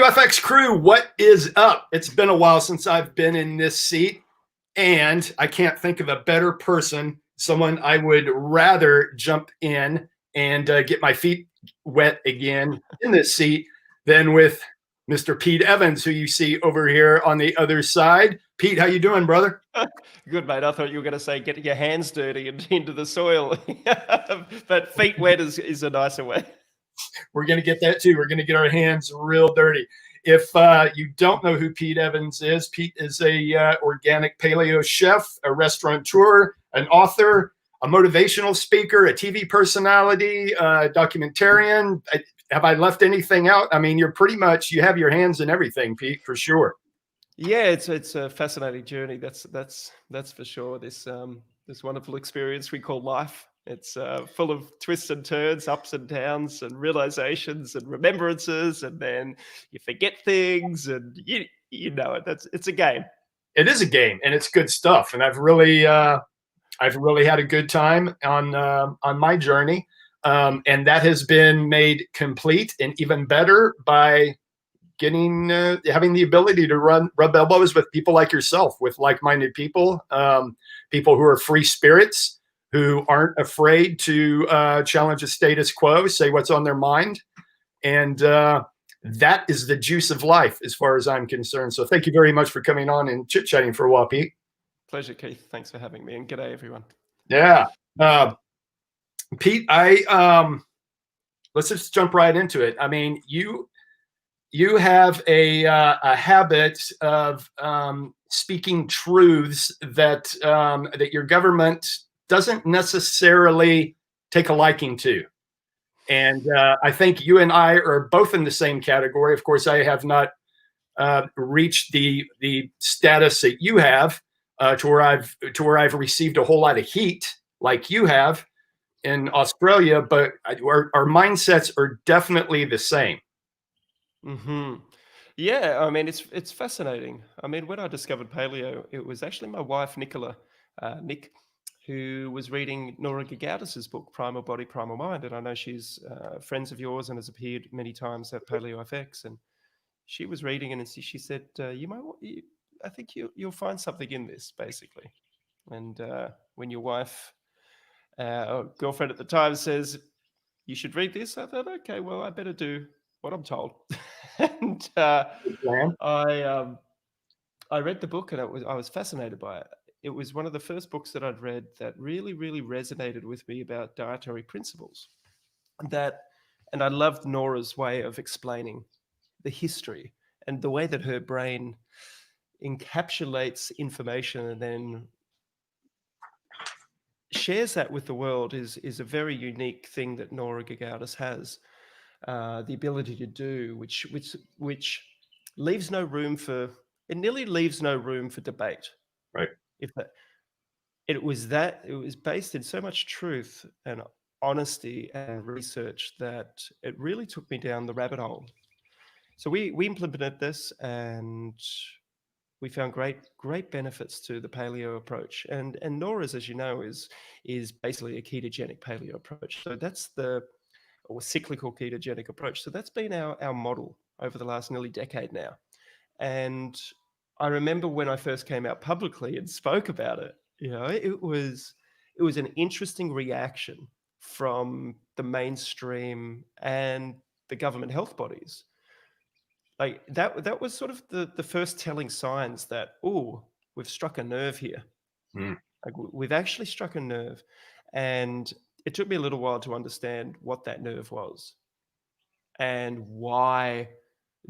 WFX crew, what is up? It's been a while since I've been in this seat, and I can't think of a better person, someone I would rather jump in and get my feet wet again in this seat than with Mr. Pete Evans, who you see over here on the other side. Pete, how you doing, brother? Good, mate. I thought you were going to say getting your hands dirty and into the soil, but feet wet is a nicer way. We're going to get that too. We're going to get our hands real dirty. If you don't know who Pete Evans is, Pete is a organic paleo chef, a restaurateur, an author, a motivational speaker, a TV personality, a documentarian. Have I left anything out? I mean, you're pretty much, you have your hands in everything, Pete, for sure. Yeah, it's a fascinating journey. That's for sure. This wonderful experience we call life. It's full of twists and turns, ups and downs, and realizations and remembrances, and then you forget things, and you know it. It's a game. It is a game, and it's good stuff. And I've really had a good time on my journey, and that has been made complete and even better by having the ability to rub elbows with people like yourself, with like-minded people, people who are free spirits, who aren't afraid to challenge a status quo, say what's on their mind. And that is the juice of life as far as I'm concerned. So thank you very much for coming on and chit-chatting for a while, Pete. Pleasure, Keith. Thanks for having me, and g'day, everyone. Yeah. Pete, let's just jump right into it. I mean, you have a habit of speaking truths that your government doesn't necessarily take a liking to. And I think you and I are both in the same category. Of course, I have not reached the status that you have to where I've received a whole lot of heat like you have in Australia, but our mindsets are definitely the same. Mm-hmm. Yeah, I mean, it's fascinating. I mean, when I discovered paleo, it was actually my wife, Nick, who was reading Nora Gagaudis's book, Primal Body, Primal Mind. And I know she's friends of yours and has appeared many times at Paleo FX. And she was reading it, and she said, I think you'll find something in this, basically. And when your wife, or girlfriend at the time, says, you should read this, I thought, okay, well, I better do what I'm told. And I read the book, and I was fascinated by it. It was one of the first books that I'd read that really, really resonated with me about dietary principles. And I loved Nora's way of explaining the history and the way that her brain encapsulates information and then shares that with the world is a very unique thing that Nora Gagaudis has, the ability to do, which leaves no room for, it nearly leaves no room for debate. Right. It was based in so much truth and honesty and research that it really took me down the rabbit hole. So we implemented this, and we found great benefits to the paleo approach. And Nora's, as you know, is basically a ketogenic paleo approach. So that's or cyclical ketogenic approach. So that's been our model over the last nearly decade now. And I remember when I first came out publicly and spoke about it, it was an interesting reaction from the mainstream and the government health bodies. Like that was sort of the first telling signs that, we've struck a nerve here. Like we've actually struck a nerve. And it took me a little while to understand what that nerve was and why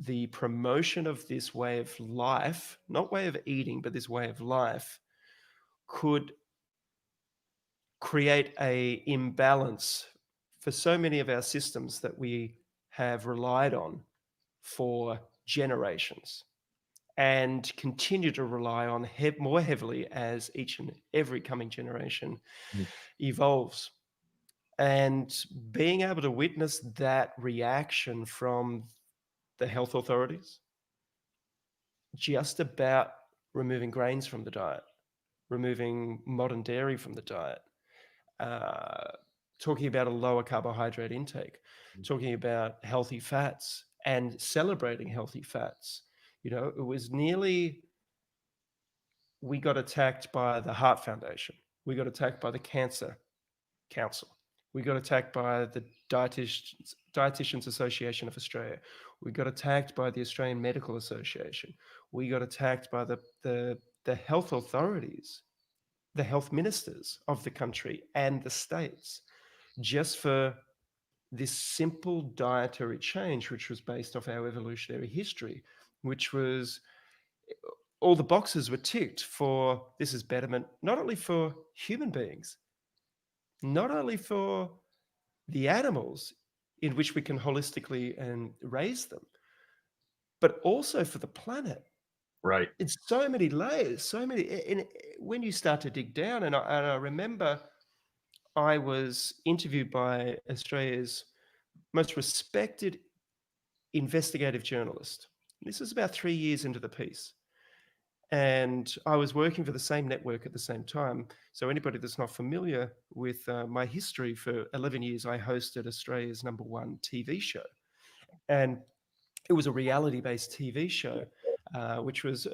the promotion of this way of life, not way of eating, but this way of life, could create a imbalance for so many of our systems that we have relied on for generations and continue to rely on more heavily as each and every coming generation evolves. And being able to witness that reaction from the health authorities, just about removing grains from the diet, removing modern dairy from the diet, talking about a lower carbohydrate intake, talking about healthy fats, and celebrating healthy fats. You know, it was nearly, we got attacked by the Heart Foundation. We got attacked by the Cancer Council. We got attacked by the Dietitians Association of Australia. We got attacked by the Australian Medical Association. We got attacked by the health authorities, the health ministers of the country and the states, just for this simple dietary change, which was based off our evolutionary history, which was, all the boxes were ticked for, this is betterment, not only for human beings, not only for the animals in which we can holistically and raise them, but also for the planet. Right. It's so many layers, so many. And when you start to dig down, and I remember I was interviewed by Australia's most respected investigative journalist. This is about 3 years into the piece. And I was working for the same network at the same time. So anybody that's not familiar with my history, for 11 years, I hosted Australia's #1 TV show. And it was a reality-based TV show, which was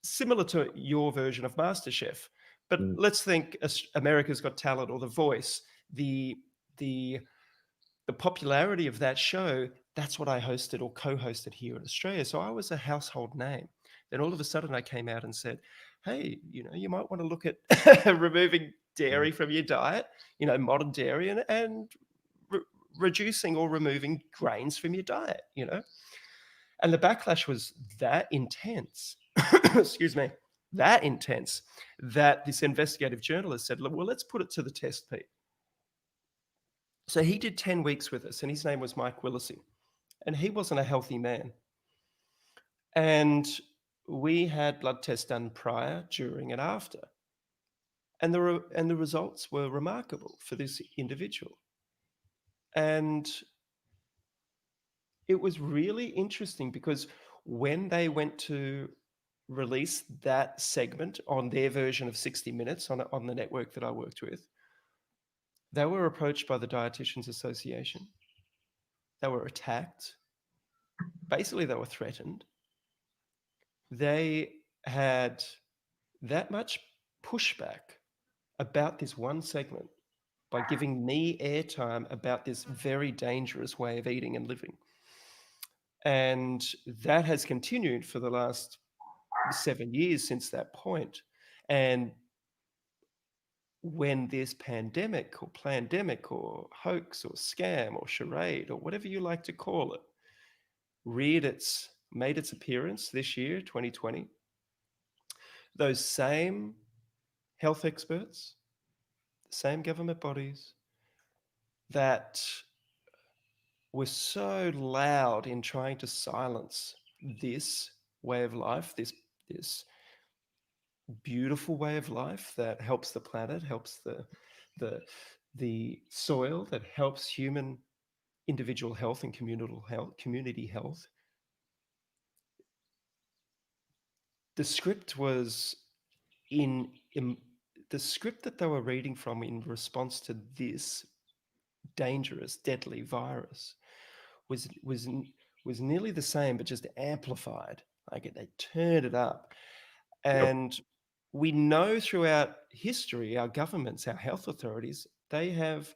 similar to your version of MasterChef. But let's think America's Got Talent or The Voice, the popularity of that show, that's what I hosted or co-hosted here in Australia. So I was a household name. Then all of a sudden I came out and said, hey, you know, you might want to look at removing dairy from your diet, you know, modern dairy, and reducing or removing grains from your diet, you know. And the backlash was that intense, excuse me, that intense, that this investigative journalist said, well, let's put it to the test, Pete. So he did 10 weeks with us, and his name was Mike Willisey, and he wasn't a healthy man. And we had blood tests done prior, during, and after. And the results were remarkable for this individual. And it was really interesting because when they went to release that segment on their version of 60 Minutes on the network that I worked with, they were approached by the Dietitians Association. They were attacked. Basically, they were threatened. They had that much pushback about this one segment by giving me airtime about this very dangerous way of eating and living. And that has continued for the last 7 years since that point. And when this pandemic or plandemic or hoax or scam or charade or whatever you like to call it made its appearance this year, 2020, those same health experts, the same government bodies that were so loud in trying to silence this way of life, this beautiful way of life that helps the planet, helps the soil, that helps human individual health and community health. The script was in the script that they were reading from in response to this dangerous, deadly virus was nearly the same, but just amplified. Like they turned it up. And we know throughout history, our governments, our health authorities, they have,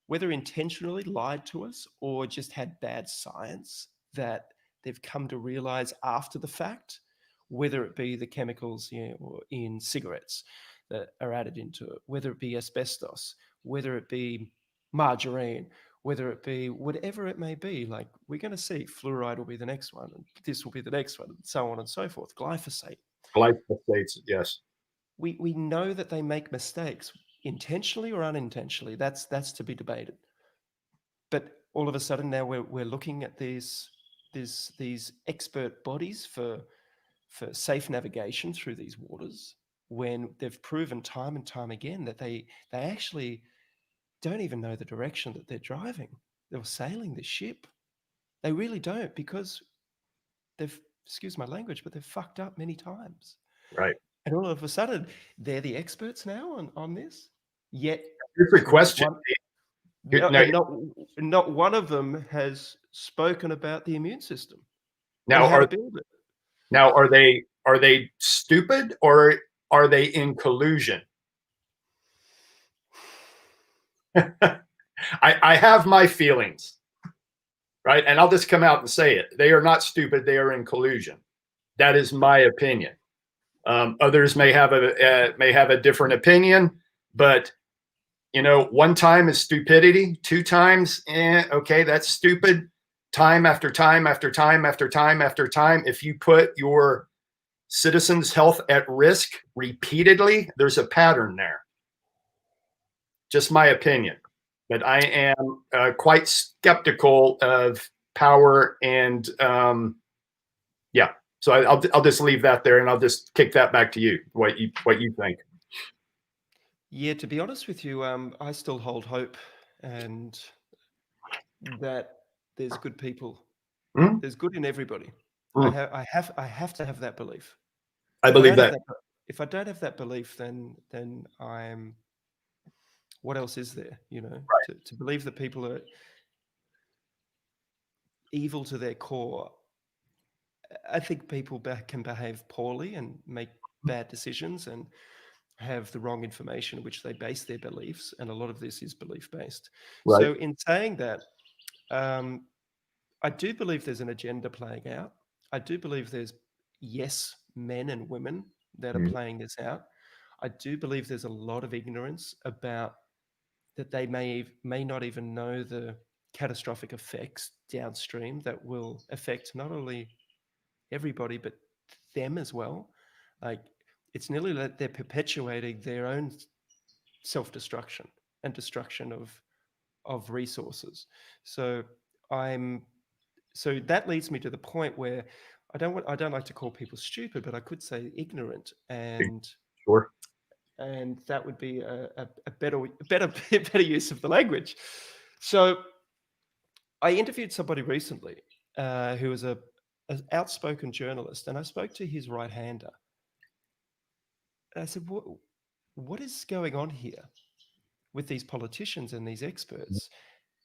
whether intentionally lied to us or just had bad science that they've come to realize after the fact, whether it be the chemicals, you know, or in cigarettes that are added into it, whether it be asbestos, whether it be margarine, whether it be whatever it may be. Like we're going to see fluoride will be the next one, and this will be the next one, and so on and so forth. Glyphosate. Glyphosate, yes. We know that they make mistakes, intentionally or unintentionally. That's to be debated. But all of a sudden now we're looking at these expert bodies for safe navigation through these waters, when they've proven time and time again that they actually don't even know the direction that they're driving. They're sailing the ship. They really don't, because they've, excuse my language, but they've fucked up many times. Right. And all of a sudden, they're the experts now on this. Yet, here's a question. not one of them has spoken about the immune system and Now, how to build it. are they stupid, or are they in collusion? I have my feelings, right? And I'll just come out and say it. They are not stupid. They are in collusion. That is my opinion. Others may have a different opinion, but one time is stupidity. Two times, okay, that's stupid. Time after time after time after time after time, if you put your citizens' health at risk repeatedly, there's a pattern there. Just my opinion. But I am quite skeptical of power, and yeah. So I'll just leave that there, and I'll just kick that back to you. What you think? Yeah, to be honest with you, I still hold hope, and that there's good people. Hmm? There's good in everybody. Hmm. I have to have that belief. I If I believe don't have that. that, if I don't have that belief, then I'm. What else is there? To believe that people are evil to their core. I think people can behave poorly and make bad decisions and have the wrong information which they base their beliefs, and a lot of this is belief based. Right. So in saying that, um, I do believe there's an agenda playing out. I do believe there's, yes, men and women that are Mhm. playing this out. I do believe there's a lot of ignorance about that. They may not even know the catastrophic effects downstream that will affect not only everybody but them as well. Like, it's nearly like they're perpetuating their own self-destruction and destruction of resources. So I'm so that leads me to the point where I don't like to call people stupid, but I could say ignorant, Sure. and that would be a better use of the language. So I interviewed somebody recently who was an outspoken journalist, and I spoke to his right hander. And I said, what is going on here with these politicians and these experts?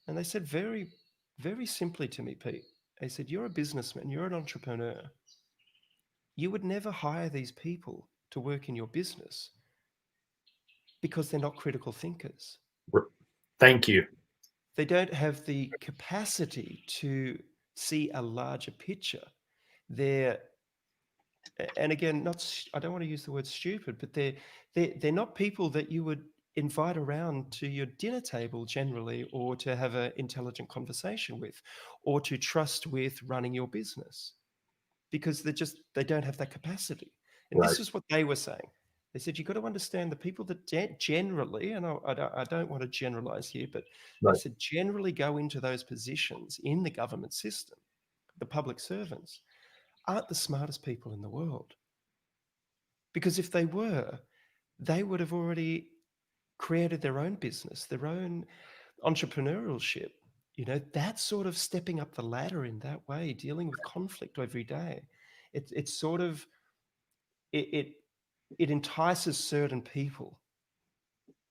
And they said very, very simply to me, Pete, they said, you're a businessman, you're an entrepreneur. You would never hire these people to work in your business because they're not critical thinkers. Thank you. They don't have the capacity to see a larger picture. They're, and again, I don't want to use the word stupid, but they're not people that you would invite around to your dinner table generally, or to have an intelligent conversation with, or to trust with running your business, because they don't have that capacity. And Right. this is what they were saying. They said, you've got to understand the people that generally, and I don't want to generalize here, but they Right. said generally go into those positions in the government system, the public servants, aren't the smartest people in the world. Because if they were, they would have already created their own business, their own entrepreneurship. That sort of stepping up the ladder in that way, dealing with conflict every day. It's sort of it it entices certain people,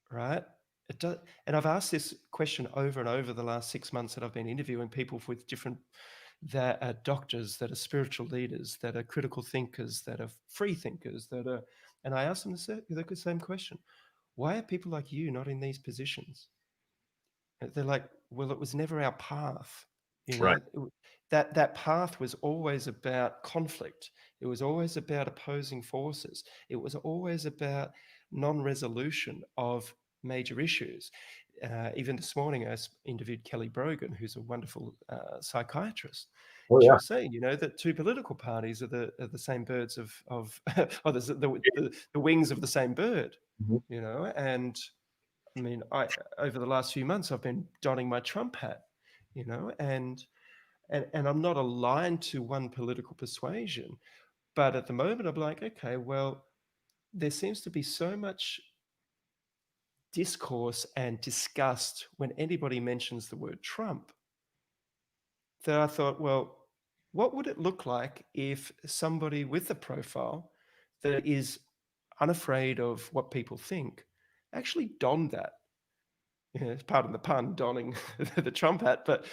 right? It does, and I've asked this question over and over the last 6 months that I've been interviewing people with different, that are doctors, that are spiritual leaders, that are critical thinkers, that are free thinkers, and I asked them the same question: why are people like you not in these positions? They're like, well, it was never our path. Right. That path was always about conflict. It was always about opposing forces. It was always about non-resolution of major issues. Even this morning, I interviewed Kelly Brogan, who's a wonderful psychiatrist. Oh She yeah. was saying, that two political parties are the same birds of or the wings of the same bird. Mhm. And I mean, over the last few months, I've been donning my Trump hat, and I'm not aligned to one political persuasion, but at the moment, I'm like, okay, well, there seems to be so much discourse and disgust when anybody mentions the word Trump that I thought, well, what would it look like if somebody with a profile that is unafraid of what people think actually donned that? Pardon the pun, donning the Trump hat, but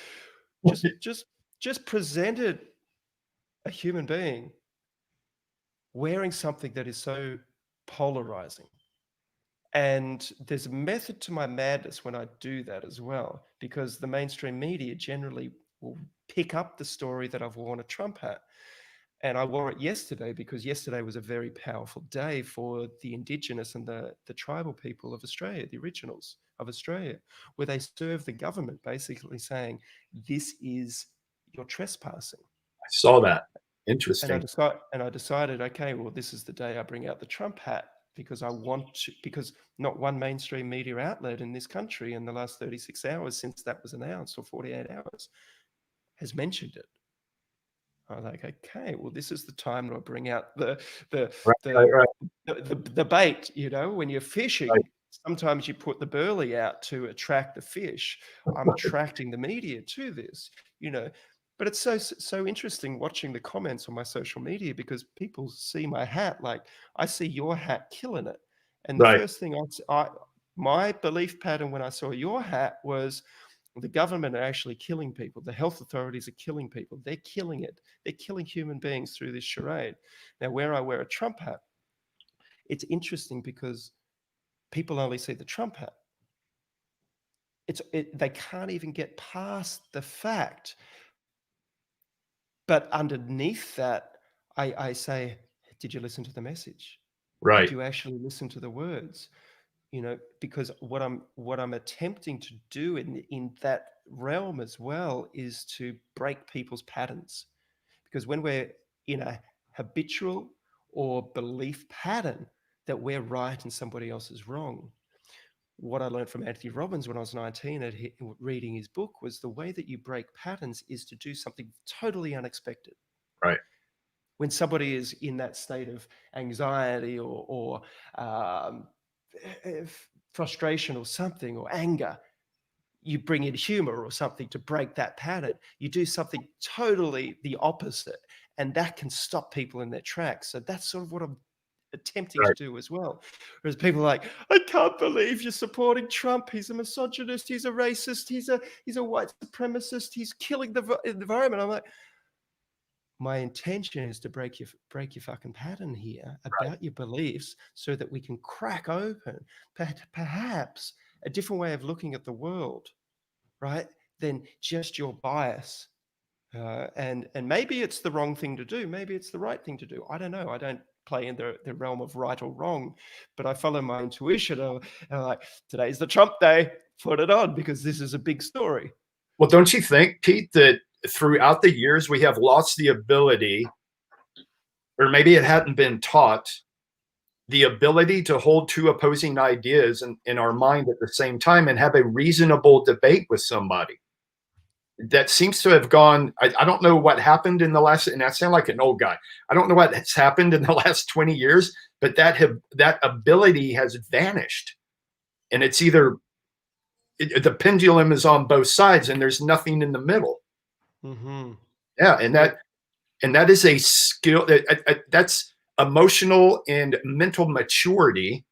just presented a human being wearing something that is so polarizing. And there's a method to my madness when I do that as well, because the mainstream media generally will pick up the story that I've worn a Trump hat. And I wore it yesterday because yesterday was a very powerful day for the Indigenous and the tribal people of Australia, the originals of Australia, where they serve the government basically saying, this is your trespassing. I saw that. And Interesting. I decided, okay, well, this is the day I bring out the Trump hat because I want to, because not one mainstream media outlet in this country in the last 36 hours since that was announced, or 48 hours, has mentioned it. I was like, okay, well, this is the time to bring out the bait. You know, when you're fishing, Right. sometimes you put the burley out to attract the fish. I'm attracting the media to this, you know. But it's so interesting watching the comments on my social media, because people see my hat like, I see your hat killing it. And the Right. first thing my belief pattern when I saw your hat was, the government are actually killing people. The health authorities are killing people. They're killing it. They're killing human beings through this charade. Now, where I wear a Trump hat, it's interesting because people only see the Trump hat. They can't even get past the fact. But underneath that, I say, did you listen to the message? Right. Did you actually listen to the words? You know, because what I'm attempting to do in that realm as well is to break people's patterns. Because when we're in a habitual or belief pattern that we're right and somebody else is wrong, what I learned from Anthony Robbins when I was 19 reading his book was, the way that you break patterns is to do something totally unexpected. Right. When somebody is in that state of anxiety or frustration or something, or anger, you bring in humor or something to break that pattern. You do something totally the opposite, and that can stop people in their tracks. So that's sort of what I'm attempting to Right. do as well. Whereas people are like, I can't believe you're supporting Trump. He's a misogynist. He's a racist. He's a white supremacist. He's killing the environment. I'm like, my intention is to break your fucking pattern here about your beliefs, so that we can crack open perhaps a different way of looking at the world, right? Than just your bias. And maybe it's the wrong thing to do. Maybe it's the right thing to do. I don't know. I don't play in the realm of right or wrong, but I follow my intuition. And I'm like, today's the Trump day. Put it on, because this is a big story. Well, don't you think, Pete, that throughout the years we have lost the ability, or maybe it hadn't been taught, the ability to hold two opposing ideas in our mind at the same time and have a reasonable debate with somebody? That seems to have gone. I don't know what happened in the last, and I sound like an old guy. I don't know what has happened in the last 20 years, but that ability has vanished. And it's either the pendulum is on both sides and there's nothing in the middle. Mm-hmm. Yeah. And that is a skill that's emotional and mental maturity,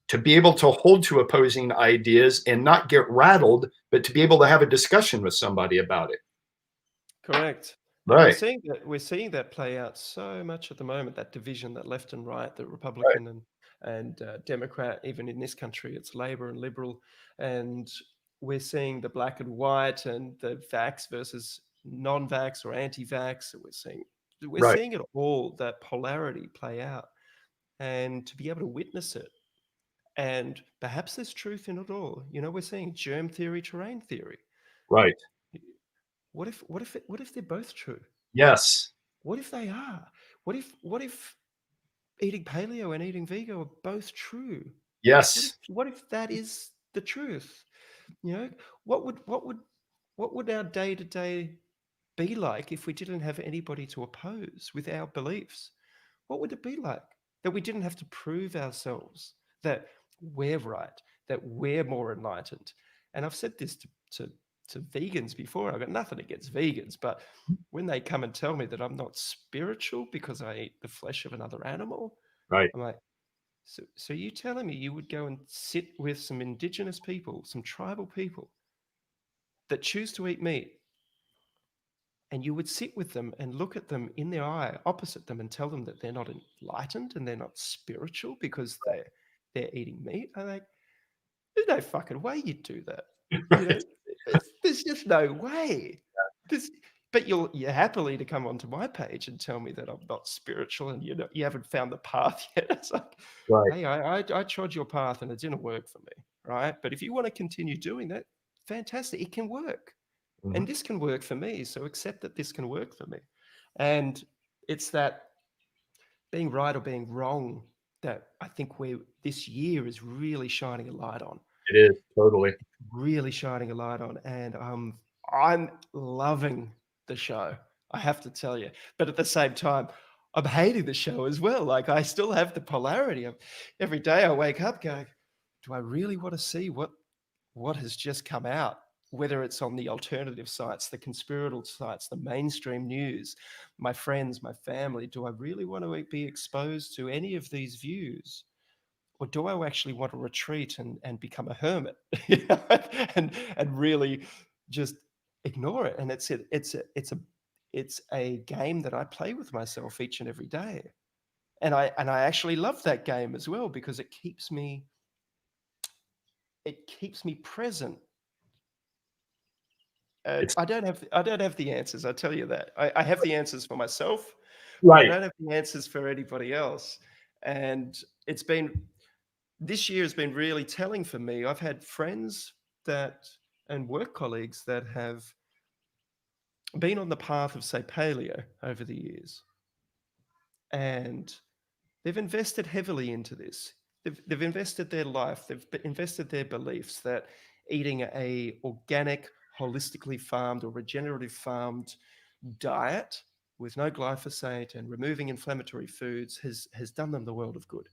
to be able to hold to opposing ideas and not get rattled, but to be able to have a discussion with somebody about it. Correct. And Right. we're seeing that play out so much at the moment, that division, that left and right, the Right. Republican and Democrat. Even in this country, it's Labor and Liberal, and we're seeing the black and white and the vax versus non-vax or anti-vax. We're Right. seeing it all, that polarity play out, and to be able to witness it. And perhaps there's truth in it all. You know, we're seeing germ theory, terrain theory. Right. What if they're both true? Yes. What if they are? What if eating paleo and eating vegan are both true? Yes. What if that is the truth? You know, what would our day to day be like if we didn't have anybody to oppose with our beliefs? What would it be like? That we didn't have to prove ourselves that we're right, that we're more enlightened. And I've said this to vegans before. I've got nothing against vegans, but when they come and tell me that I'm not spiritual because I eat the flesh of another animal, Right. I'm like, so you telling me you would go and sit with some indigenous people, some tribal people that choose to eat meat, and you would sit with them and look at them in their eye, opposite them, and tell them that they're not enlightened and they're not spiritual because they're eating meat. I'm like, there's no fucking way you'd do that. You know, there's just no way. There's, but you're happily to come onto my page and tell me that I'm not spiritual and you haven't found the path yet. It's like, Right. hey, I trod your path and it didn't work for me, right? But if you want to continue doing that, fantastic, it can work. And this can work for me. So accept that this can work for me. And it's that being right or being wrong that I think this year is really shining a light on. It is totally. Really shining a light on. And I'm loving the show, I have to tell you. But at the same time, I'm hating the show as well. Like I still have the polarity of every day I wake up going, do I really want to see what has just come out? Whether it's on the alternative sites, the conspiratorial sites, the mainstream news, my friends, my family, do I really want to be exposed to any of these views? Or do I actually want to retreat and become a hermit and really just ignore it? And it's a game that I play with myself each and every day. And I actually love that game as well because it keeps me present. I don't have the answers. I tell you that. I have the answers for myself, but I Right. don't have the answers for anybody else. And this year has been really telling for me. I've had friends and work colleagues that have been on the path of, say, paleo over the years, and they've invested heavily into this. They've invested their life. They've invested their beliefs that eating a organic, holistically farmed or regenerative farmed diet with no glyphosate and removing inflammatory foods has done them the world of good.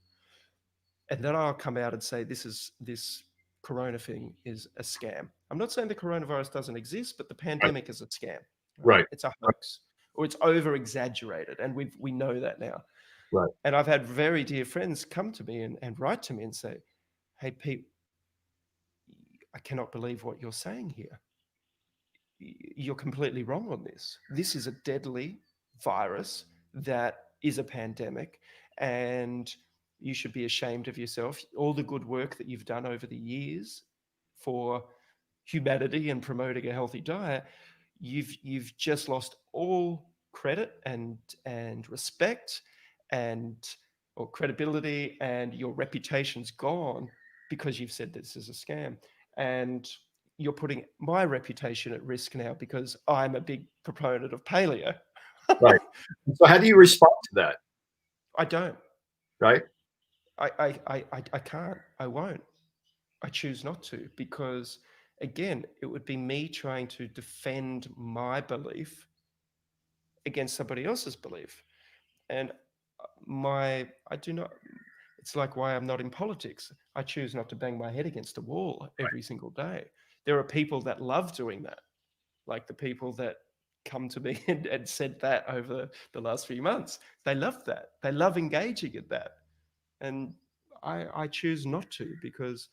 And then I'll come out and say this corona thing is a scam. I'm not saying the coronavirus doesn't exist, but the pandemic is a scam. Right. It's a hoax, or it's over exaggerated, and we know that now. Right. And I've had very dear friends come to me and write to me and say, "Hey, Pete, I cannot believe what you're saying here. You're completely wrong on this. This is a deadly virus that is a pandemic, and you should be ashamed of yourself. All the good work that you've done over the years for humanity and promoting a healthy diet, you've just lost all credit and respect or credibility, and your reputation's gone because you've said this is a scam. And you're putting my reputation at risk now because I'm a big proponent of paleo." Right. So how do you respond to that? I don't. Right. I can't. I won't. I choose not to because, again, it would be me trying to defend my belief against somebody else's belief. And I do not. It's like why I'm not in politics. I choose not to bang my head against a wall every single day. There are people that love doing that, like the people that come to me and said that over the last few months. They love that. They love engaging in that. And I choose not to because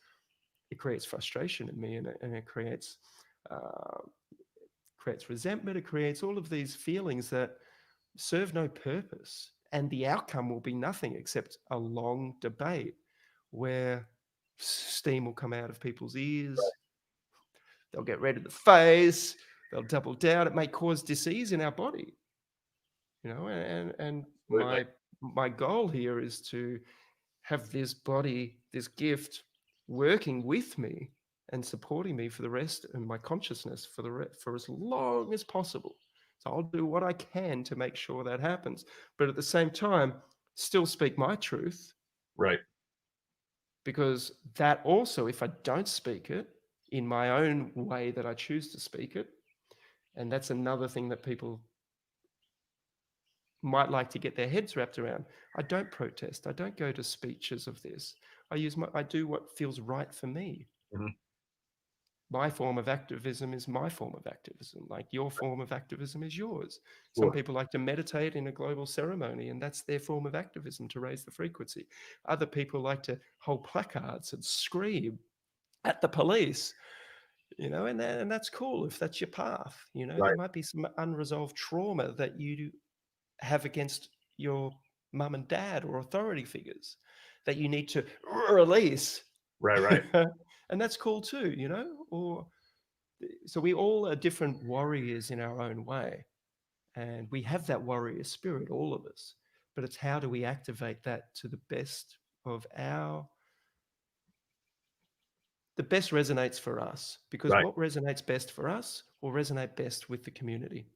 it creates frustration in me, and it creates resentment. It creates all of these feelings that serve no purpose. And the outcome will be nothing except a long debate where steam will come out of people's ears. They'll get red in the face. They'll double down. It may cause disease in our body. And my goal here is to have this body, this gift, working with me and supporting me for the rest, and my consciousness for as long as possible. So I'll do what I can to make sure that happens, but at the same time, still speak my truth. Right. Because that also, if I don't speak it in my own way that I choose to speak it, and that's another thing that people might like to get their heads wrapped around. I don't protest. I don't go to speeches of this. I do what feels right for me. Mm-hmm. My form of activism is my form of activism. Like your form of activism is yours. Some people like to meditate in a global ceremony, and that's their form of activism, to raise the frequency. Other people like to hold placards and scream at the police. and that's cool if that's your path. Right. There might be some unresolved trauma that you have against your mum and dad or authority figures that you need to release. Right. Right. And that's cool too, or so we all are different warriors in our own way, and we have that warrior spirit, all of us, but it's how do we activate that to the best of the best resonates for us, because Right. what resonates best for us will resonate best with the community.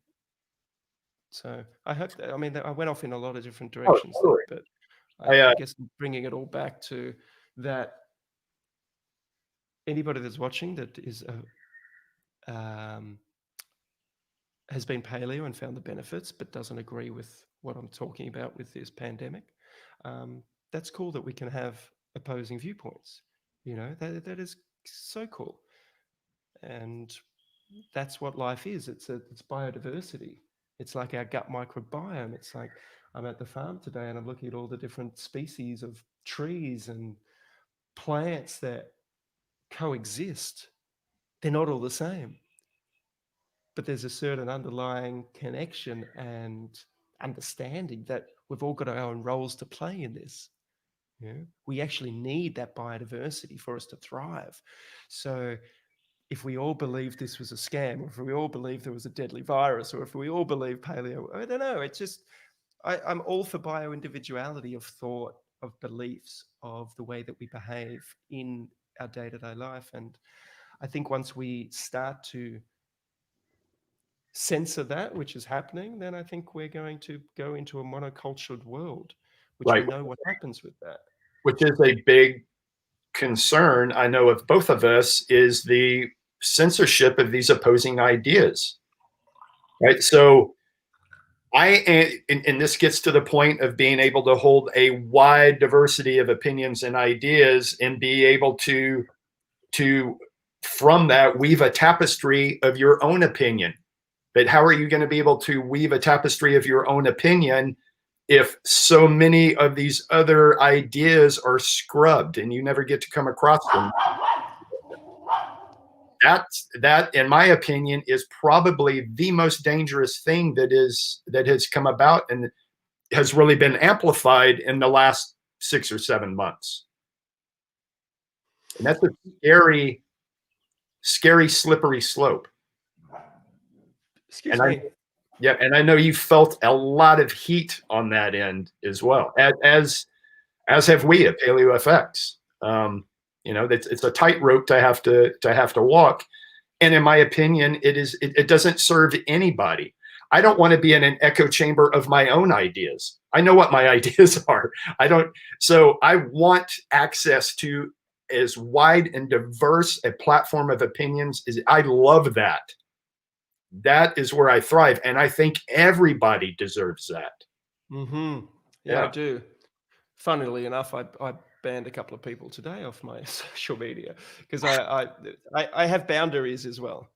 So I hope that, I went off in a lot of different Oh, directions there, totally. but I I guess bringing it all back to that, anybody that's watching that is has been paleo and found the benefits, but doesn't agree with what I'm talking about with this pandemic, that's cool that we can have opposing viewpoints. That is so cool, and that's what life is. It's biodiversity. It's like our gut microbiome. It's like I'm at the farm today and I'm looking at all the different species of trees and plants that coexist. They're not all the same, but there's a certain underlying connection and understanding that we've all got our own roles to play in this. We actually need that biodiversity for us to thrive. So if we all believe this was a scam, or if we all believe there was a deadly virus, or if we all believe paleo, I don't know. It's just, I'm all for bio-individuality of thought, of beliefs, of the way that we behave in our day-to-day life. And I think once we start to censor that, which is happening, then I think we're going to go into a monocultured world, which we right. know what happens with that. Which is a big concern, I know, of both of us, is the censorship of these opposing ideas. Right. So and this gets to the point of being able to hold a wide diversity of opinions and ideas and be able to from that weave a tapestry of your own opinion. But how are you going to be able to weave a tapestry of your own opinion if so many of these other ideas are scrubbed and you never get to come across them? That, in my opinion, is probably the most dangerous thing that has come about and has really been amplified in the last 6 or 7 months. And that's a scary, scary, slippery slope. Excuse And me. and I know you felt a lot of heat on that end as well, as have we at Paleo FX. It's a tightrope to have to walk. And in my opinion, it doesn't serve anybody. I don't want to be in an echo chamber of my own ideas. I know what my ideas are. So I want access to as wide and diverse a platform of opinions. I love that. That is where I thrive. And I think everybody deserves that. Mm-hmm. Yeah, I Yeah. do. Funnily enough, I banned a couple of people today off my social media because I have boundaries as well.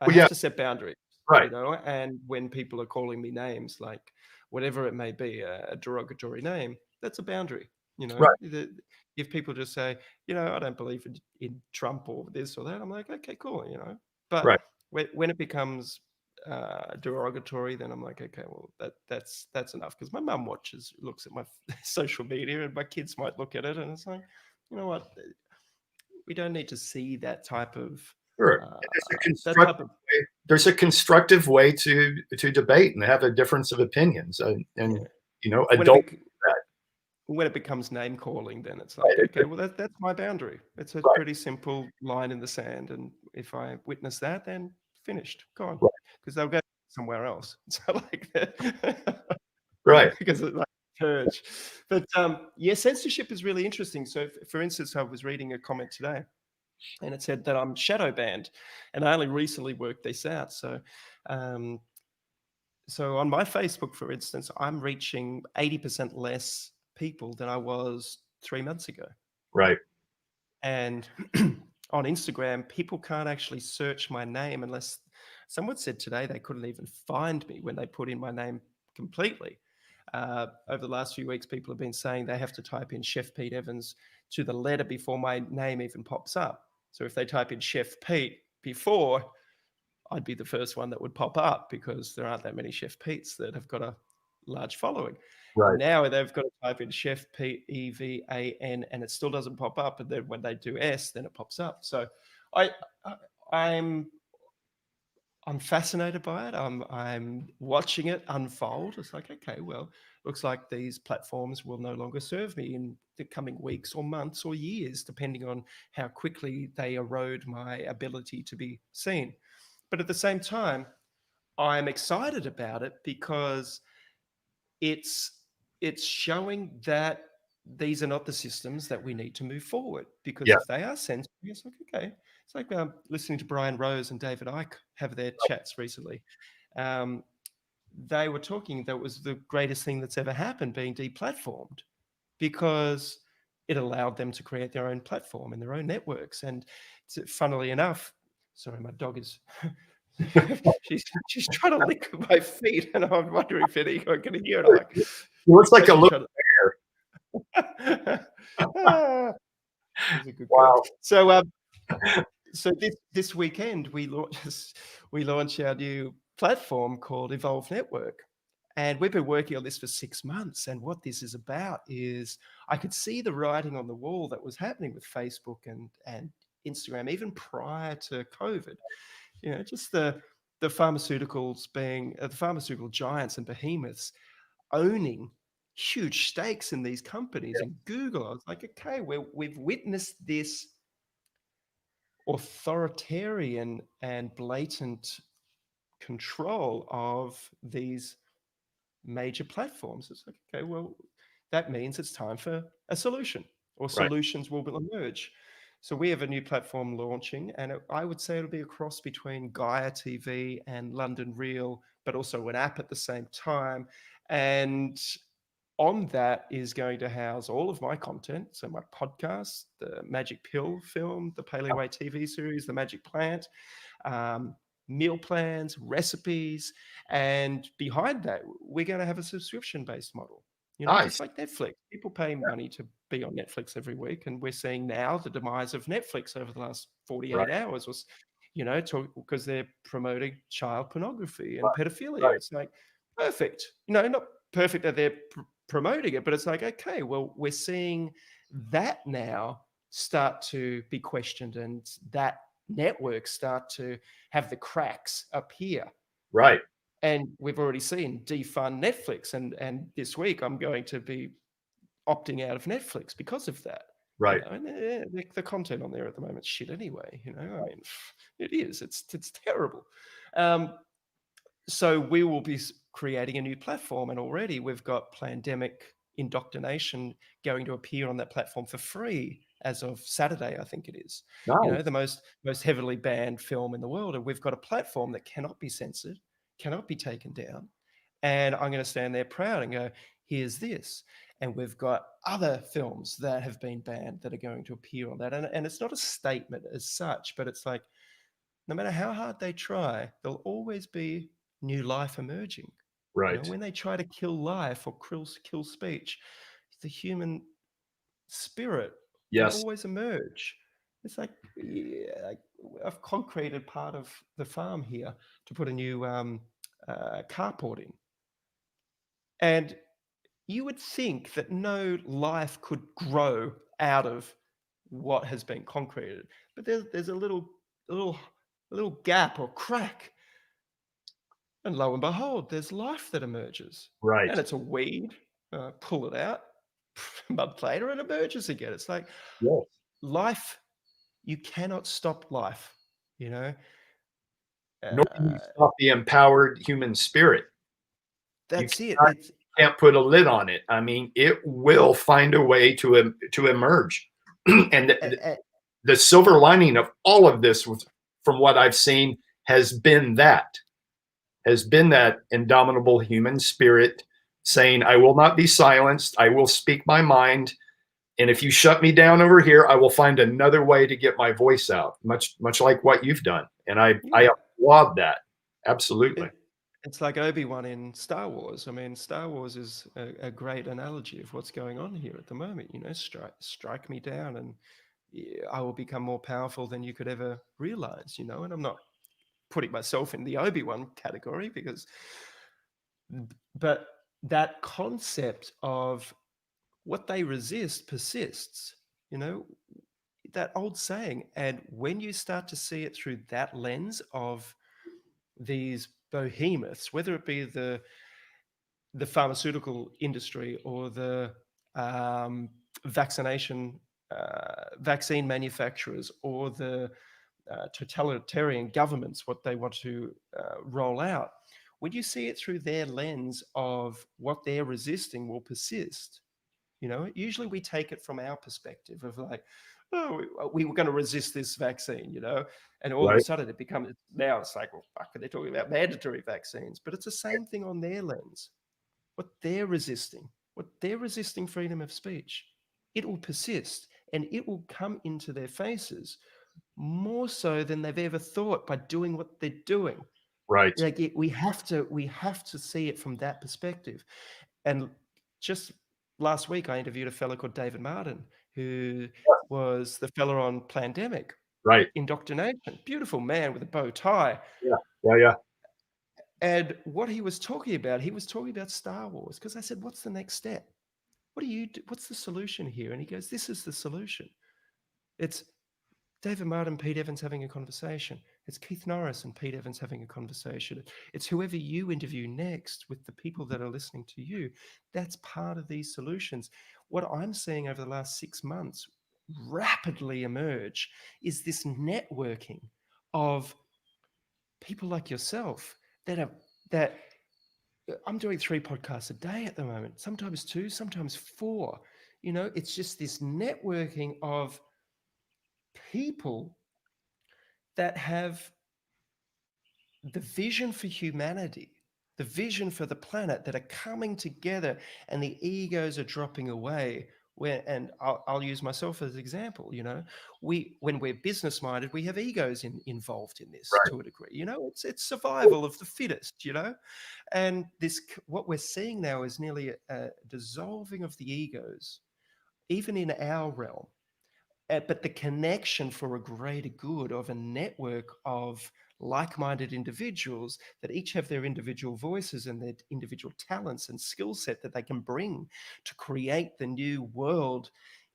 I Well, have yeah, to set boundaries, right. and when people are calling me names, like whatever it may be, a derogatory name, that's a boundary. Right. If people just say, I don't believe in Trump or this or that, I'm like, okay, cool, But Right. when it becomes derogatory, then I'm like, okay, well, that's enough, because my mum looks at my social media, and my kids might look at it, and it's like, you know what, we don't need to see that type of Sure. that type of There's a constructive way to debate and have a difference of opinions, and when adult when it becomes name calling, then it's like, that. okay, well, that's my boundary. It's a Right. pretty simple line in the sand, and if I witness that, then finished, gone, Right. because they'll go somewhere else. So like that. Right. Because it's like purge. But yeah, censorship is really interesting. So for instance, I was reading a comment today, and it said that I'm shadow banned, and I only recently worked this out. So so on my Facebook, for instance, I'm reaching 80% less people than I was 3 months ago. Right. And on Instagram, people can't actually search my name unless someone said today they couldn't even find me when they put in my name completely. Over the last few weeks, people have been saying they have to type in Chef Pete Evans to the letter before my name even pops up. So if they type in Chef Pete, before I'd be the first one that would pop up because there aren't that many Chef Pete's that have got a large following. Right. Now they've got to type in Chef Pete EVAN and it still doesn't pop up. And then when they do S, then it pops up. So I'm fascinated by it. I'm watching it unfold. It's like, okay, well, looks like these platforms will no longer serve me in the coming weeks or months or years, depending on how quickly they erode my ability to be seen. But at the same time, I'm excited about it because it's showing that these are not the systems that we need to move forward. Because Yeah. if they are censored, it's like, okay. It's like listening to Brian Rose and David Icke have their chats recently. They were talking that was the greatest thing that's ever happened, being deplatformed, because it allowed them to create their own platform and their own networks. And funnily enough, sorry, my dog is she's trying to lick my feet, and I'm wondering if anyone can hear it. I'm like, It looks like a little bear. Ah, she's a good girl. wow. So this weekend we launch our new platform called Evolve Network. And we've been working on this for 6 months. And what this is about is I could see the writing on the wall that was happening with Facebook and Instagram, even prior to COVID. You know, just the pharmaceuticals being the pharmaceutical giants and behemoths owning huge stakes in these companies. And Google, I was like, okay, we've witnessed this authoritarian and blatant control of these major platforms. It's like, okay, well, that means it's time for a solution, or Right. solutions will emerge. So we have a new platform launching, and I would say it'll be a cross between Gaia TV and London Real, but also an app at the same time. And on that is going to house all of my content. So my podcast, the Magic Pill film, the Paleo TV series, the Magic Plant, meal plans, recipes, and behind that, we're going to have a subscription-based model. You know, Nice. just like Netflix. People pay money to be on Netflix every week, and we're seeing now the demise of Netflix over the last 48 hours was, you know, because they're promoting child pornography and pedophilia. Right. It's like, perfect. You know, not perfect that they're promoting it, but it's like, okay, well, we're seeing that now start to be questioned, and that network start to have the cracks appear. Right. And we've already seen defund Netflix, and this week I'm going to be opting out of Netflix because of that. Right. You know, and the content on there at the moment is shit anyway. You know, I mean, it is. It's terrible. So we will be creating a new platform, and already we've got Plandemic Indoctrination going to appear on that platform for free as of Saturday, I think it is. Nice. You know, the most heavily banned film in the world, and we've got a platform that cannot be censored, cannot be taken down. And I'm going to stand there proud and go, here's this. And we've got other films that have been banned that are going to appear on that. And it's not a statement as such, but it's like, no matter how hard they try, there'll always be new life emerging. Right. You know, when they try to kill life or kill speech, the human spirit will always emerge. It's like, yeah, I've concreted part of the farm here to put a new carport in. And you would think that no life could grow out of what has been concreted, but there's a little gap or crack, and lo and behold, there's life that emerges. Right. And it's a weed. Pull it out, a month later, it emerges again. It's like life. You cannot stop life. You know. Nor can you stop the empowered human spirit. That's it. You can't put a lid on it. I mean, it will find a way to emerge. And the silver lining of all of this, from what I've seen, has been that indomitable human spirit saying, I will not be silenced. I will speak my mind. And if you shut me down over here, I will find another way to get my voice out, much like what you've done. And I applaud that. Absolutely. It's like Obi-Wan in Star Wars. I mean, Star Wars is a great analogy of what's going on here at the moment. You know, strike me down, and I will become more powerful than you could ever realize, and I'm not putting myself in the Obi-Wan category but that concept of what they resist persists, that old saying. And when you start to see it through that lens of these behemoths, whether it be the pharmaceutical industry or the vaccine manufacturers or the totalitarian governments, what they want to roll out, when you see it through their lens of what they're resisting will persist. Usually we take it from our perspective of like, oh, we were going to resist this vaccine, and all of a sudden it becomes, now it's like, well, fuck, they're talking about mandatory vaccines, but it's the same thing on their lens. What they're resisting freedom of speech. It will persist and it will come into their faces more so than they've ever thought by doing what they're doing. Right. Like we have to see it from that perspective. And just last week, I interviewed a fellow called David Martin, who was the fellow on Plandemic. Right. Indoctrination. Beautiful man with a bow tie. Yeah. And what he was talking about Star Wars, because I said, what's the next step? What do you do? What's the solution here? And he goes, this is the solution. It's David Martin, Pete Evans having a conversation. It's Keith Norris and Pete Evans having a conversation. It's whoever you interview next with the people that are listening to you. That's part of these solutions. What I'm seeing over the last 6 months rapidly emerge is this networking of people like yourself that I'm doing 3 podcasts a day at the moment, sometimes 2, sometimes 4. It's just this networking of people that have the vision for humanity, the vision for the planet, that are coming together, and the egos are dropping away. And I'll use myself as an example. When we're business minded, we have egos involved in this to a degree. It's survival of the fittest. And what we're seeing now is nearly a dissolving of the egos, even in our realm. But the connection for a greater good of a network of like-minded individuals that each have their individual voices and their individual talents and skill set that they can bring to create the new world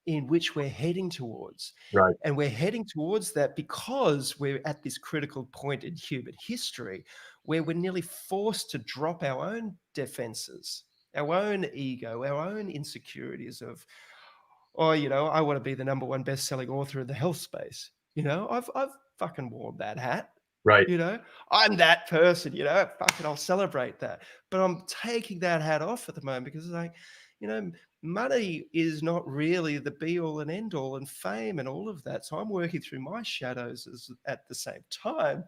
in which we're heading towards. Right. And we're heading towards that because we're at this critical point in human history where we're nearly forced to drop our own defenses, our own ego, our own insecurities of, I want to be the #1 best-selling author in the health space. I've fucking worn that hat. Right. I'm that person, fucking I'll celebrate that. But I'm taking that hat off at the moment because it's like, money is not really the be all and end all, and fame and all of that. So I'm working through my shadows at the same time,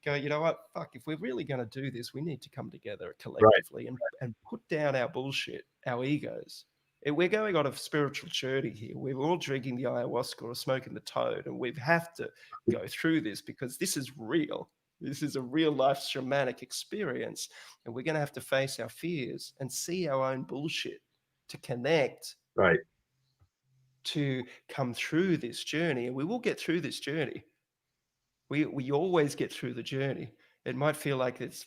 going, you know what, fuck, if we're really going to do this, we need to come together collectively and put down our bullshit, our egos. We're going on a spiritual journey here. We're all drinking the ayahuasca or smoking the toad, and we have to go through this because this is real. This is a real life shamanic experience, and we're going to have to face our fears and see our own bullshit to connect, to come through this journey. And we will get through this journey. We always get through the journey. It might feel like it's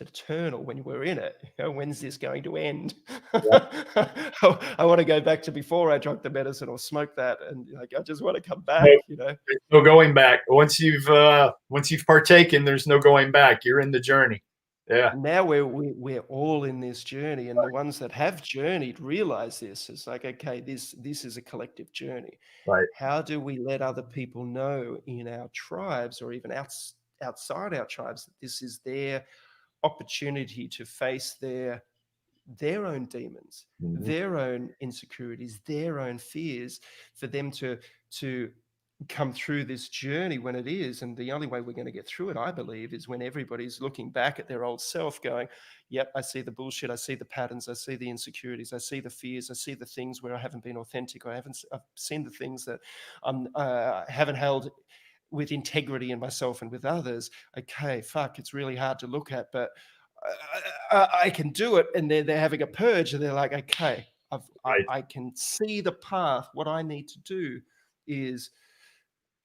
eternal when we're in it. When's this going to end? I want to go back to before I drank the medicine or smoked that, and I just want to come back. There's no going back. Once you've partaken, there's no going back. You're in the journey. Yeah. Now we're all in this journey, and the ones that have journeyed realize this. It's like, okay, this is a collective journey. Right. How do we let other people know in our tribes or even outside our tribes that this is their opportunity to face their own demons, their own insecurities, their own fears, for them to come through this journey when it is. And the only way we're going to get through it, I believe, is when everybody's looking back at their old self going, yep, I see the bullshit, I see the patterns, I see the insecurities, I see the fears, I see the things where I haven't been authentic, I've seen the things that I haven't held with integrity in myself and with others. Okay, fuck, it's really hard to look at, but I can do it. And they're having a purge, and they're like, okay, I can see the path, what I need to do is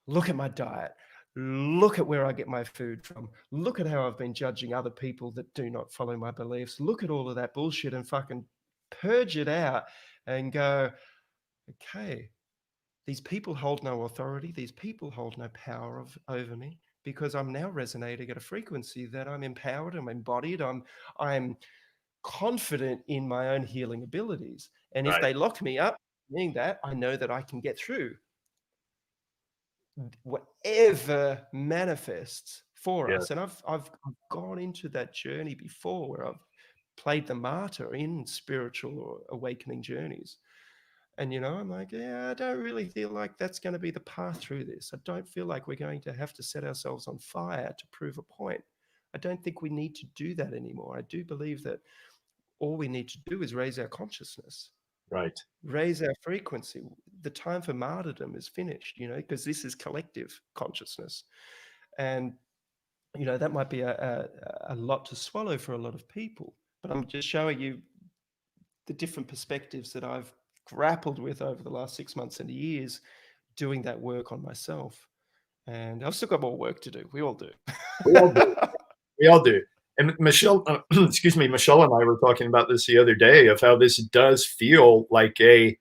look at my diet. Look at where I get my food from. Look at how I've been judging other people that do not follow my beliefs. Look at all of that bullshit and fucking purge it out and go, okay, these people hold no authority. These people hold no power over me, because I'm now resonating at a frequency that I'm empowered, I'm embodied, I'm confident in my own healing abilities. And if Right. they lock me up doing that, I know that I can get through whatever manifests for Yeah. us. And I've gone into that journey before, where I've played the martyr in spiritual or awakening journeys. And, I'm like, yeah, I don't really feel like that's going to be the path through this. I don't feel like we're going to have to set ourselves on fire to prove a point. I don't think we need to do that anymore. I do believe that all we need to do is raise our consciousness, Right. raise our frequency. The time for martyrdom is finished, because this is collective consciousness. And, that might be a lot to swallow for a lot of people, but I'm just showing you the different perspectives that I've grappled with over the last 6 months and years doing that work on myself. And I've still got more work to do. We all do. We all do. We all do. And Michelle, excuse me, Michelle and I were talking about this the other day, of how this does feel like a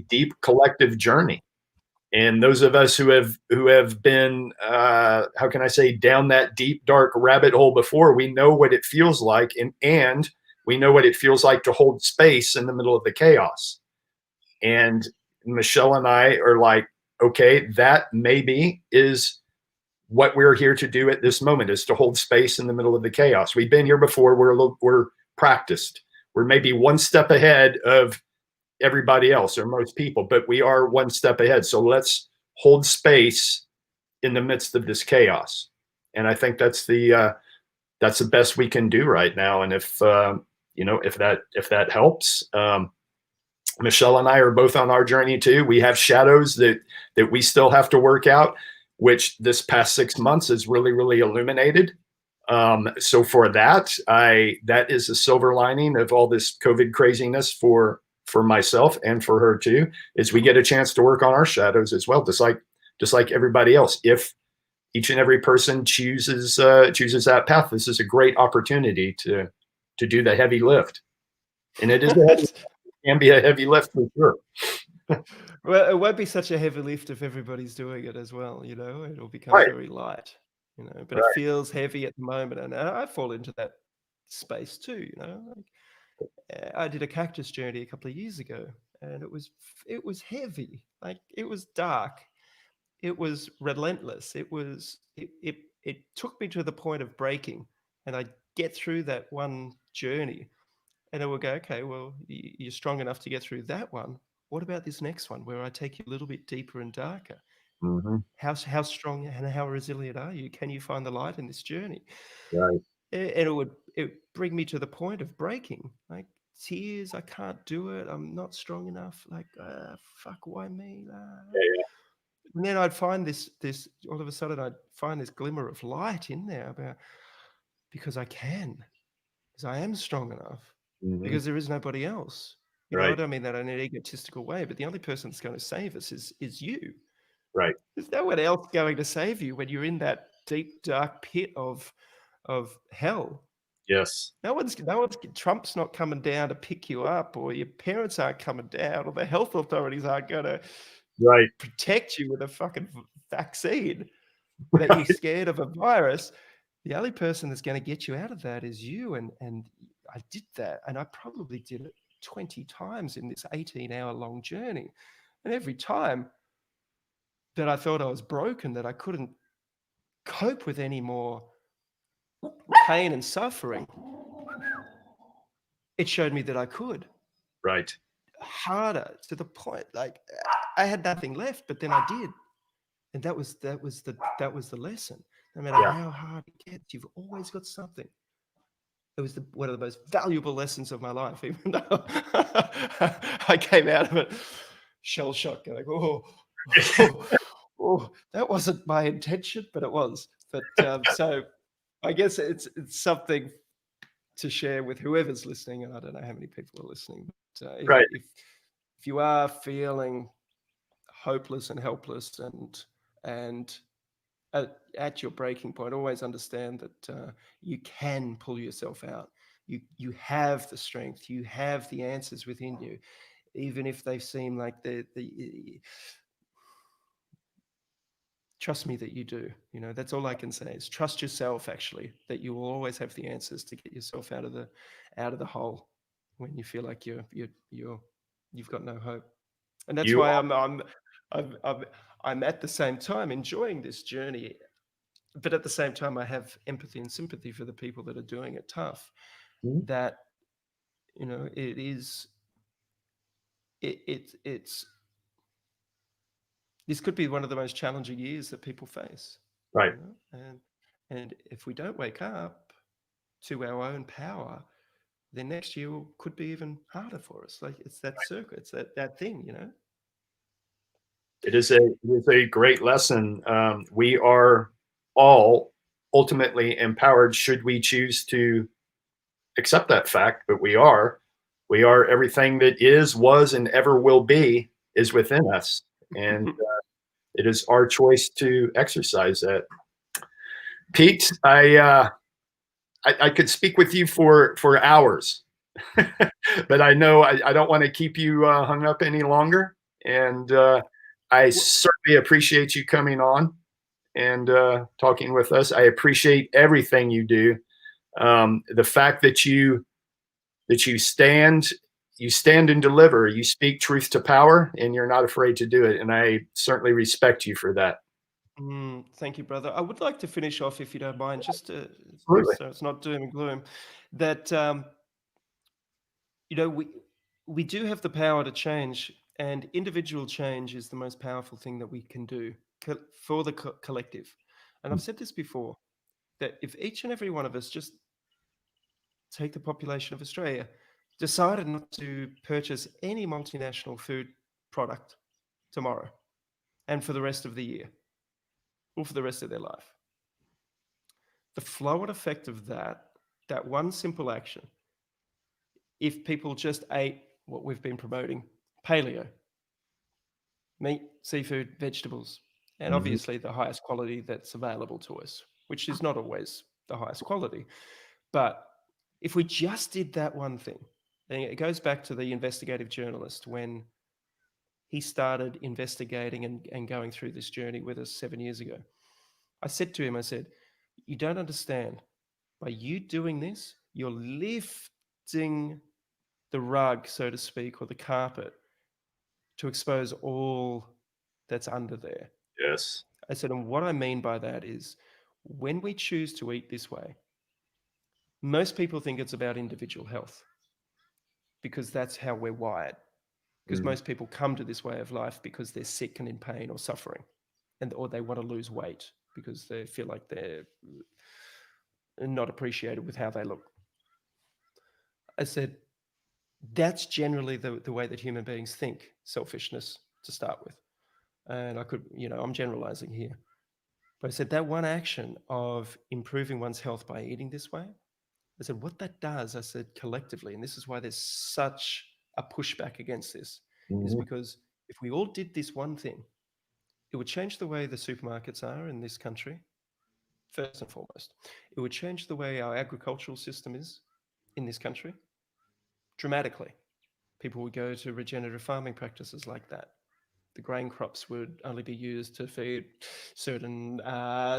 deep collective journey. And those of us who have been, how can I say, down that deep, dark rabbit hole before, we know what it feels like, and we know what it feels like to hold space in the middle of the chaos. And Michelle and I are like, okay, that maybe is what we're here to do at this moment, is to hold space in the middle of the chaos. We've been here before. We're practiced. We're maybe one step ahead of everybody else, or most people, but we are one step ahead. So let's hold space in the midst of this chaos. And I think that's the best we can do right now. And if that helps, Michelle and I are both on our journey too. We have shadows that we still have to work out, which this past 6 months has really, really illuminated. So for that is a silver lining of all this COVID craziness for myself and for her too, is we get a chance to work on our shadows as well, just like everybody else. If each and every person chooses that path, this is a great opportunity to do the heavy lift. And it can be a heavy lift for sure. Well, it won't be such a heavy lift if everybody's doing it as well. It'll become Right. very light. But Right. it feels heavy at the moment, and I fall into that space too. I did a cactus journey a couple of years ago, and it was heavy. Like, it was dark. It was relentless. It took me to the point of breaking, and I get through that one journey, and it will go, okay, well, you're strong enough to get through that one. What about this next one, where I take you a little bit deeper and darker? Mm-hmm. How strong and how resilient are you? Can you find the light in this journey? Right. And it would bring me to the point of breaking, like tears. I can't do it. I'm not strong enough. Like, fuck, why me? Yeah. And then I'd find this all of a sudden I'd find this glimmer of light in there, about because I am strong enough, Mm-hmm. because there is nobody else. I Right. don't mean that in an egotistical way, but the only person that's going to save us is you. Right. There's no one else going to save you when you're in that deep, dark pit of hell. Yes. No one's Trump's not coming down to pick you up, or your parents aren't coming down, or the health authorities aren't going to Right. protect you with a fucking vaccine that you're scared of a virus. The only person that's going to get you out of that is you. And I did that, and I probably did it 20 times in this 18-hour long journey. And every time that I felt I was broken, that I couldn't cope with any more pain and suffering, it showed me that I could. Right. Harder, to the point, like, I had nothing left, but then I did. And that was the lesson. No matter how hard it gets, you've always got something. It was one of the most valuable lessons of my life, even though I came out of it shell shocked, going, oh, that wasn't my intention, but it was. But so I guess it's something to share with whoever's listening, and I don't know how many people are listening. But Right. if you are feeling hopeless and helpless and at your breaking point, always understand that you can pull yourself out. You have the strength, you have the answers within you, even if they seem like the trust me that you do. You know, that's all I can say is trust yourself, actually, that you will always have the answers to get yourself out of the hole when you feel like you've got no hope. And that's You why I'm at the same time enjoying this journey, but at the same time I have empathy and sympathy for the people that are doing it tough. Mhm. That, you know, it's this could be one of the most challenging years that people face, Right. you know, and if we don't wake up to our own power, then next year could be even harder for us. Like, it's that circle, it's that thing, you know. It is a great lesson. We are all ultimately empowered should we choose to accept that fact, but we are. We are everything that is, was, and ever will be is within us. And it is our choice to exercise that. Pete, I could speak with you for hours, but I know I don't want to keep you hung up any longer. And I certainly appreciate you coming on and talking with us. I appreciate everything you do. The fact that you stand and deliver. You speak truth to power, and you're not afraid to do it. And I certainly respect you for that. Thank you, brother. I would like to finish off, if you don't mind, just Absolutely. so it's not doom and gloom, that you know, we do have the power to change, and individual change is the most powerful thing that we can do for the collective. And I've said this before, that if each and every one of us just take the population of Australia, decided not to purchase any multinational food product tomorrow and for the rest of the year or for the rest of their life, the flow and effect of that one simple action, if people just ate what we've been promoting, paleo, meat, seafood, vegetables, and Mhm. obviously the highest quality that's available to us, which is not always the highest quality. But if we just did that one thing, and it goes back to the investigative journalist when he started investigating and going through this journey with us 7 years ago. I said to him, I said, you don't understand. By you doing this, you're lifting the rug, so to speak, or the carpet to expose all that's under there. Yes. I said, and what I mean by that is when we choose to eat this way, most people think it's about individual health because that's how we're wired. Because Mhm. most people come to this way of life because they're sick and in pain or suffering, or they want to lose weight because they feel like they're not appreciated with how they look. I said, that's generally the way that human beings think, selfishness to start with. And I could, I'm generalizing here. But I said that one action of improving one's health by eating this way, I said, what that does, I said, collectively, and this is why there's such a pushback against this, is Mhm. because if we all did this one thing, it would change the way the supermarkets are in this country, first and foremost. It would change the way our agricultural system is in this country dramatically. People would go to regenerative farming practices like that. The grain crops would only be used to feed certain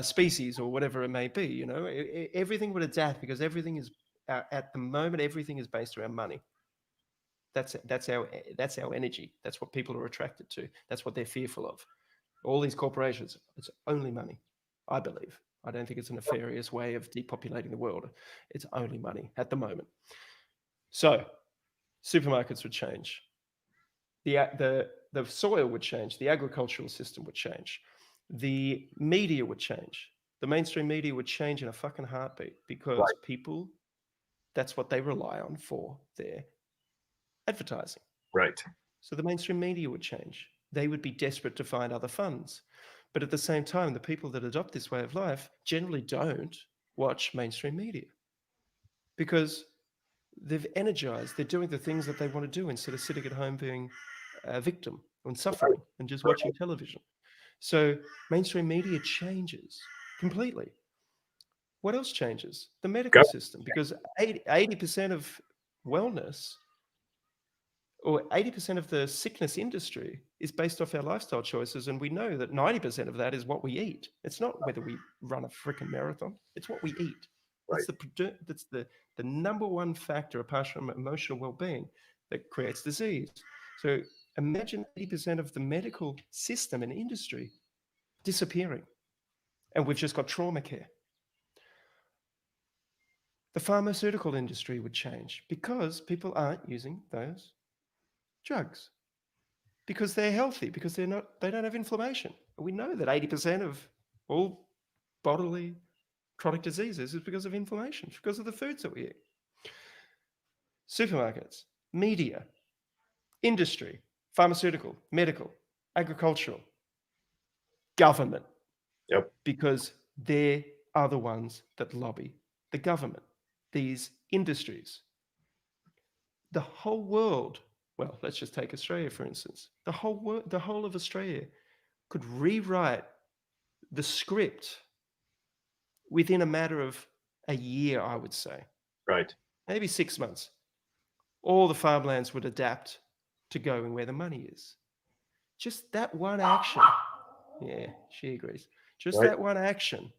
species or whatever it may be. Everything would adapt because everything is at the moment. Everything is based around money. That's our energy. That's what people are attracted to. That's what they're fearful of. All these corporations, it's only money. I believe. I don't think it's a nefarious way of depopulating the world. It's only money at the moment. So supermarkets would change. The soil would change. The agricultural system would change. The media would change. The mainstream media would change in a fucking heartbeat because Right. people, that's what they rely on for their advertising. Right. So the mainstream media would change. They would be desperate to find other funds. But at the same time, the people that adopt this way of life generally don't watch mainstream media because they've energized. They're doing the things that they want to do instead of sitting at home being a victim and suffering and just watching television. So mainstream media changes completely. What else changes? The medical system, because 80% of wellness or 80% of the sickness industry is based off our lifestyle choices. And we know that 90% of that is what we eat. It's not whether we run a freaking marathon, it's what we eat. That's the number one factor, apart from emotional well-being, that creates disease. So imagine 80% of the medical system and industry disappearing. And we've just got trauma care. The pharmaceutical industry would change because people aren't using those drugs because they're healthy, because they don't have inflammation. We know that 80% of all bodily chronic diseases is because of inflammation, because of the foods that we eat. Supermarkets, media, industry, pharmaceutical, medical, agricultural, government. Yep. Because they are the ones that lobby the government, these industries. The whole world, well, let's just take Australia, for instance. The whole of Australia could rewrite the script within a matter of a year, I would say. Right. Maybe 6 months. All the farmlands would adapt to going where the money is. Just that one action. Yeah, she agrees. Just that one action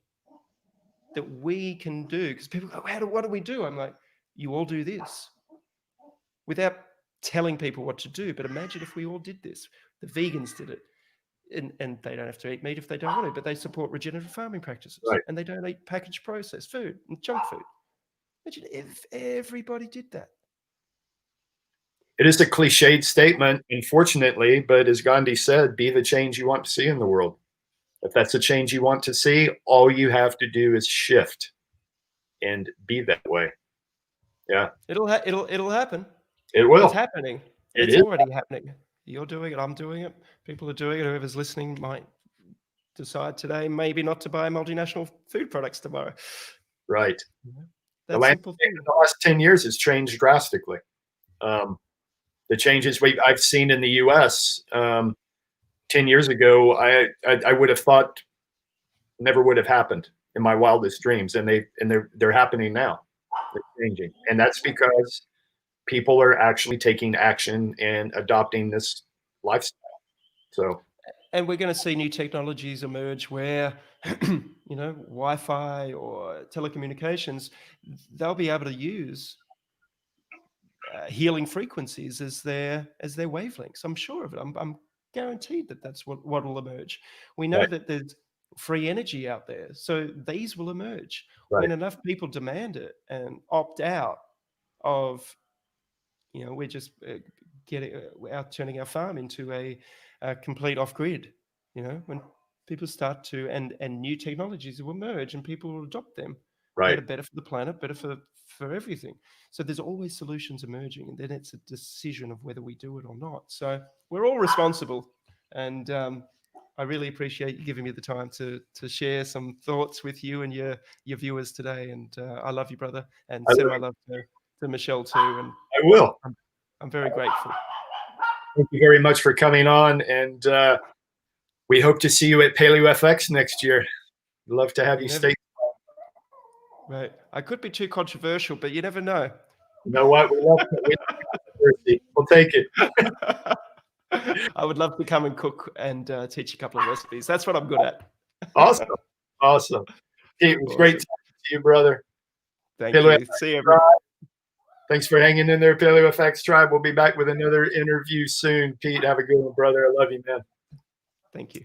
that we can do. Because people go, what do we do? I'm like, you all do this. Without telling people what to do. But imagine if we all did this. The vegans did it. And they don't have to eat meat if they don't want to, but they support regenerative farming practices. Right. And they don't eat packaged processed food and junk food. Imagine if everybody did that. It is a cliched statement, unfortunately, but as Gandhi said, be the change you want to see in the world. If that's the change you want to see, all you have to do is shift and be that way. Yeah. It'll happen. It will. It's happening. It's already happening. You're doing it. I'm doing it. People are doing it. Whoever's listening might decide today maybe not to buy multinational food products tomorrow. Right. That simple thing. The last 10 years has changed drastically. The changes I've seen in the U.S. 10 years ago, I would have thought never would have happened in my wildest dreams, and they're happening now. They're changing, and that's because people are actually taking action and adopting this lifestyle. So, and we're going to see new technologies emerge where, Wi-Fi or telecommunications, they'll be able to use healing frequencies as their wavelengths. I'm sure of it. I'm guaranteed that that's what will emerge. We know that there's free energy out there, so these will emerge when enough people demand it and opt out of. We're just turning our farm into a complete off-grid. When people start to and new technologies will emerge and people will adopt them. Right. That are better for the planet, better for everything. So there's always solutions emerging, and then it's a decision of whether we do it or not. So we're all responsible, and I really appreciate you giving me the time to share some thoughts with you and your viewers today. And I love you, brother, and send my love to Michelle too. And I will. I'm very grateful. Thank you very much for coming on, and we hope to see you at Paleo FX next year. We'd love to have you stay. Right. I could be too controversial, but you never know. You know what? We love it. We'll take it. I would love to come and cook and teach a couple of recipes. That's what I'm good at. Awesome. It was great talking to you, brother. Thank you. See you, everyone. Thanks for hanging in there, Paleo FX Tribe. We'll be back with another interview soon. Pete, have a good one, brother. I love you, man. Thank you.